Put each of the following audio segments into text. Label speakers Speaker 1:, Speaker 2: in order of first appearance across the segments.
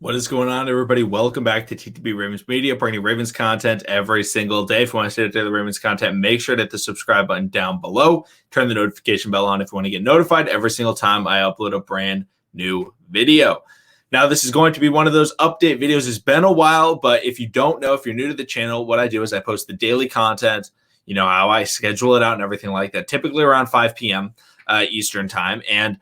Speaker 1: What is going on, everybody? Welcome back to TTB Ravens Media, bringing Ravens content every single day. If you want to stay up to the Ravens content, make sure to hit the subscribe button down below. Turn the notification bell on if you want to get notified every single time I upload a brand new video. Now, this is going to be one of those update videos. It's been a while, but if you don't know, if you're new to the channel, what I do is I post the daily content, how I schedule it out and everything like that, typically around 5 p.m. Eastern time. And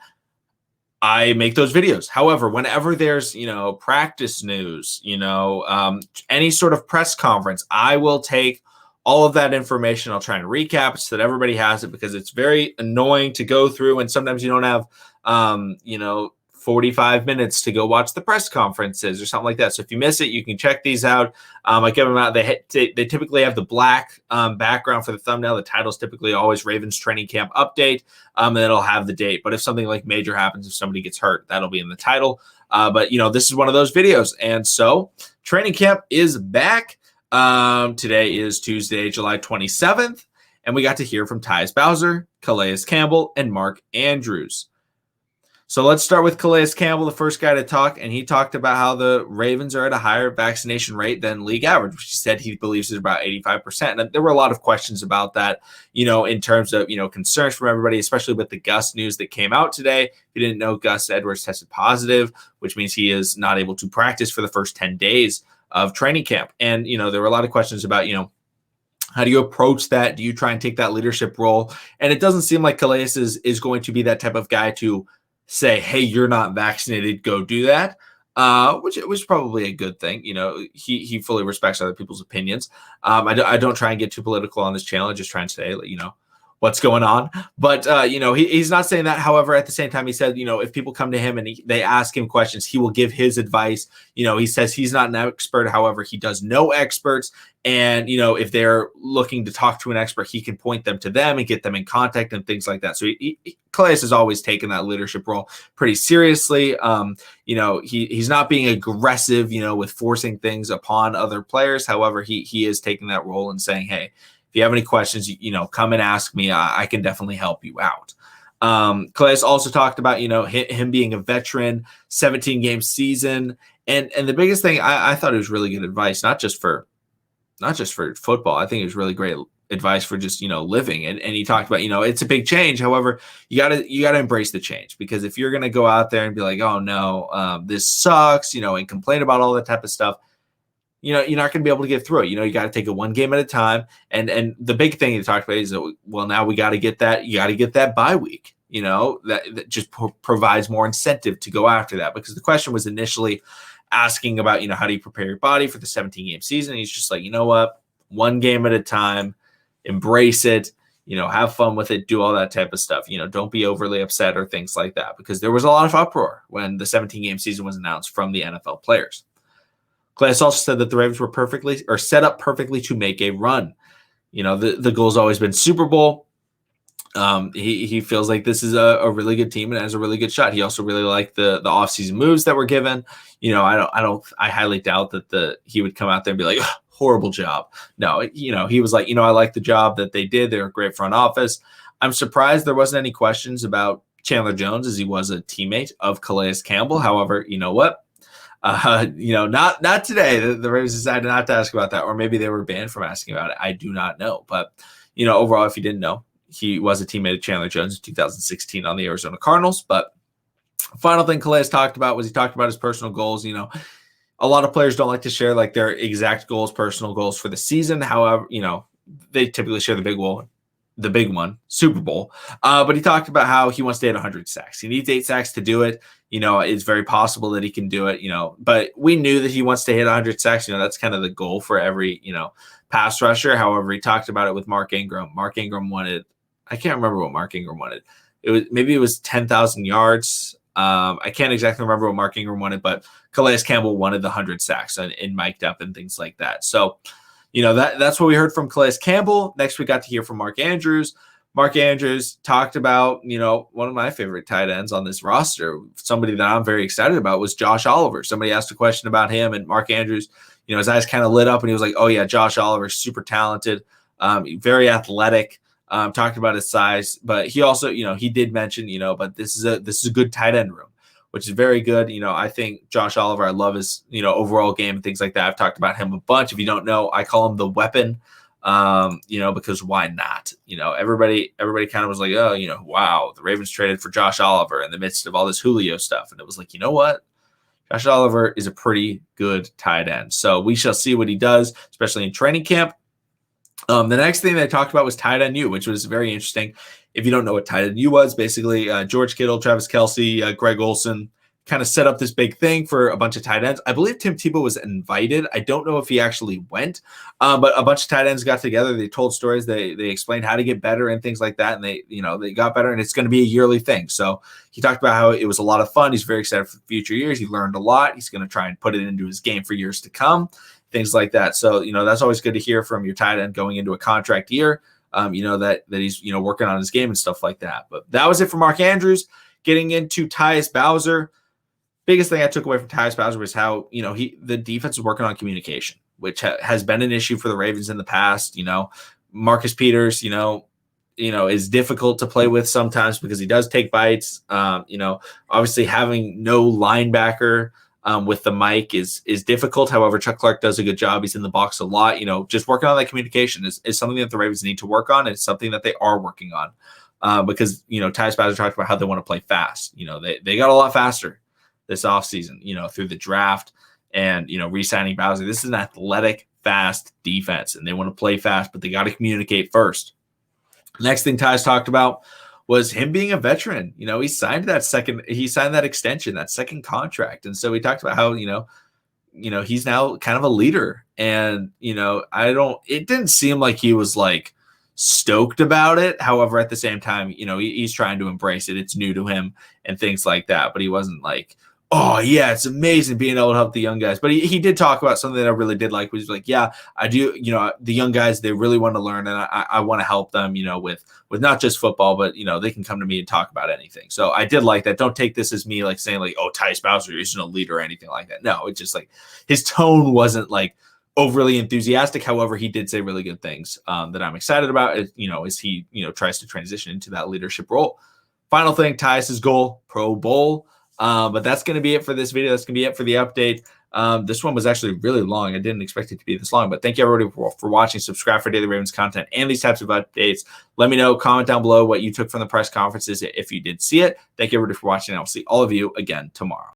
Speaker 1: I make those videos. However, whenever there's, practice news, any sort of press conference, I will take all of that information. I'll try and recap it so that everybody has it, because it's very annoying to go through. And sometimes you don't have, 45 minutes to go watch the press conferences or something like that. So if you miss it, you can check these out. I give them out. They typically have the black background for the thumbnail. The title's typically always Ravens training camp update, and it'll have the date. But if something like major happens, if somebody gets hurt, that'll be in the title. But this is one of those videos. And so training camp is back. Today is Tuesday, July 27th, and we got to hear from Tyus Bowser, Calais Campbell, and Mark Andrews. So let's start with Calais Campbell, the first guy to talk, and he talked about how the Ravens are at a higher vaccination rate than league average, which he said he believes is about 85%. And there were a lot of questions about that, in terms of, concerns from everybody, especially with the Gus news that came out today. If you didn't know, Gus Edwards tested positive, which means he is not able to practice for the first 10 days of training camp. And, there were a lot of questions about, how do you approach that? Do you try and take that leadership role? And it doesn't seem like Calais is going to be that type of guy to say, hey, you're not vaccinated, go do that, which was probably a good thing. He fully respects other people's opinions. I don't try and get too political on this channel. I just try and say, what's going on. But, he's not saying that. However, at the same time, he said, if people come to him and they ask him questions, he will give his advice. He says he's not an expert. However, he does know experts. And, if they're looking to talk to an expert, he can point them to them and get them in contact and things like that. So Calais has always taken that leadership role pretty seriously. He's not being aggressive, with forcing things upon other players. However, he is taking that role and saying, hey, if you have any questions, come and ask me. I can definitely help you out. Calais also talked about, him being a veteran, 17-game season. And the biggest thing, I thought it was really good advice, not just for football. I think it was really great advice for just, living. And he talked about, it's a big change. However, you gotta embrace the change, because if you're going to go out there and be like, oh no, this sucks, and complain about all that type of stuff, you're not going to be able to get through it. You got to take it one game at a time. And the big thing he talked about is that, well, now we got to get that. You got to get that bye week. That just provides more incentive to go after that, because the question was initially asking about, how do you prepare your body for the 17-game season? And he's just like, you know what, one game at a time, embrace it, have fun with it, do all that type of stuff. Don't be overly upset or things like that, because there was a lot of uproar when the 17-game season was announced from the NFL players. Calais also said that the Ravens were set up perfectly to make a run. The goal's always been Super Bowl. He feels like this is a really good team and has a really good shot. He also really liked the offseason moves that were given. I highly doubt that he would come out there and be like, horrible job. No, he was like, I like the job that they did. They're a great front office. I'm surprised there wasn't any questions about Chandler Jones, as he was a teammate of Calais Campbell. However, you know what? Not today. The Ravens decided not to ask about that, or maybe they were banned from asking about it. I do not know. But, overall, if you didn't know, he was a teammate of Chandler Jones in 2016 on the Arizona Cardinals. But final thing Calais talked about was he talked about his personal goals. A lot of players don't like to share like their exact goals, personal goals for the season. However, they typically share the big one, Super Bowl. But he talked about how he wants to hit 100 sacks. He needs 8 sacks to do it. It's very possible that he can do it, but we knew that he wants to hit 100 sacks. That's kind of the goal for every, pass rusher. However, he talked about it with Mark Ingram. Mark Ingram wanted, I can't remember what Mark Ingram wanted. Maybe it was 10,000 yards. I can't exactly remember what Mark Ingram wanted, but Calais Campbell wanted the 100 sacks and mic'd up and things like that. So, that's what we heard from Calais Campbell. Next, we got to hear from Mark Andrews. Mark Andrews talked about, one of my favorite tight ends on this roster. Somebody that I'm very excited about was Josh Oliver. Somebody asked a question about him, and Mark Andrews, his eyes kind of lit up, and he was like, oh, yeah, Josh Oliver, super talented, very athletic. Talked about his size, but he also, he did mention, but this is a good tight end room. which is very good. I think Josh Oliver, I love his, overall game and things like that. I've talked about him a bunch. If you don't know, I call him the weapon, because why not? Everybody kind of was like, oh, wow, the Ravens traded for Josh Oliver in the midst of all this Julio stuff. And it was like, you know what? Josh Oliver is a pretty good tight end. So we shall see what he does, especially in training camp. The next thing they talked about was tight end U, which was very interesting. If you don't know what tight end U was, basically George Kittle, Travis Kelce, Greg Olsen kind of set up this big thing for a bunch of tight ends. I believe Tim Tebow was invited. I don't know if he actually went, but a bunch of tight ends got together. They told stories. They explained how to get better and things like that. And they got better, and it's going to be a yearly thing. So he talked about how it was a lot of fun. He's very excited for future years. He learned a lot. He's going to try and put it into his game for years to come, things like that. So, that's always good to hear from your tight end going into a contract year, that he's, working on his game and stuff like that. But that was it for Mark Andrews. Getting into Tyus Bowser. Biggest thing I took away from Tyus Bowser was how, the defense is working on communication, which has been an issue for the Ravens in the past. Marcus Peters, is difficult to play with sometimes because he does take bites. Obviously having no linebacker with the mic is difficult. However, Chuck Clark does a good job. He's in the box a lot. Just working on that communication is something that the Ravens need to work on. It's something that they are working on because, Tyus Bowser talked about how they want to play fast. They got a lot faster this offseason, through the draft and, re-signing Bowser. This is an athletic, fast defense, and they want to play fast, but they got to communicate first. Next thing Tyus talked about was him being a veteran. He signed that extension, that second contract. And so we talked about how, he's now kind of a leader. And, it didn't seem like he was like stoked about it. However, at the same time, he's trying to embrace it. It's new to him and things like that. But he wasn't like, oh yeah, it's amazing being able to help the young guys. But he did talk about something that I really did like, which was like, yeah, I do, the young guys, they really want to learn, and I want to help them, with not just football, but they can come to me and talk about anything. So I did like that. Don't take this as me like saying like, oh, Tyus Bowser isn't a leader or anything like that. No, it's just like his tone wasn't like overly enthusiastic. However, he did say really good things that I'm excited about, as he, tries to transition into that leadership role. Final thing, Tyus's goal, Pro Bowl. But that's going to be it for this video. That's going to be it for the update. This one was actually really long. I didn't expect it to be this long, but thank you everybody for watching. Subscribe for daily Ravens content and these types of updates. Let me know, comment down below what you took from the press conferences if you did see it. Thank you everybody for watching. I'll see all of you again tomorrow.